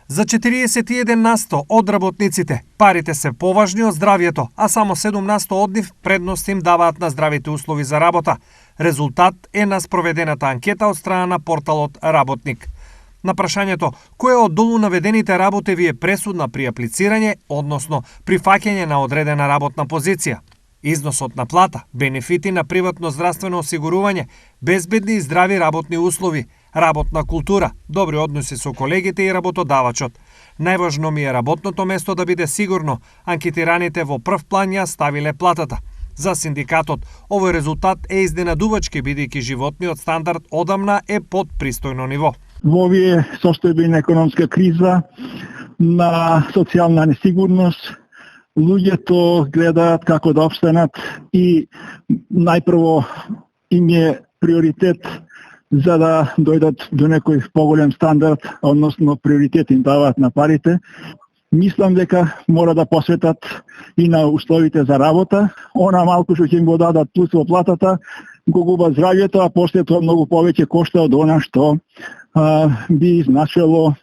За 41% од работниците парите се поважни од здравјето, а само 7% од нив предност им даваат на здравите услови за работа. Резултат е на спроведената анкета од страна на порталот Работник. На прашањето кој од долу наведените работи ви е пресудна при аплицирање, односно при фаќање на одредена работна позиција? Износот на плата, бенефити на приватно здравствено осигурување, безбедни и здрави работни услови, работна култура, добри односи со колегите и работодавачот. Најважно ми е работното место да биде сигурно. Анкетираните во прв план ја ставиле платата. За синдикатот, овој резултат е изненадувачки, бидејќи животниот стандард одамна е под пристојно ниво. Во овие состојби на економска криза, на социјална несигурност, луѓето гледаат како да обстанат и најпрво им е приоритет за да дојдат до некој поголем стандард, односно приоритет им даваат на парите. Мислам дека мора да посветат и на условите за работа. Она малку што ќе им го дадат плюс во платата, го губат здравјето, а после тоа многу повеќе кошта од она што би значило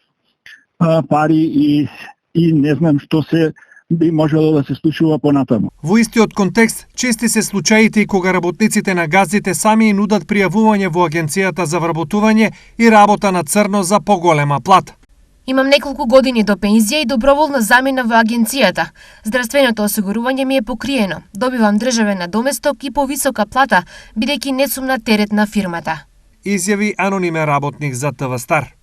пари и не знам што се би можело да се случува понатаму. Во истиот контекст, чести се случаите и кога работниците на газите сами и нудат пријавување во агенцијата за вработување и работа на црно за поголема плата. Имам неколку години до пензија и доброволна замена во агенцијата. Здравственото осигурување ми е покриено. Добивам државен надоместок и повисока плата, бидејќи не сум на терет на фирмата. Изјави анонимен работник за ТВ Стар.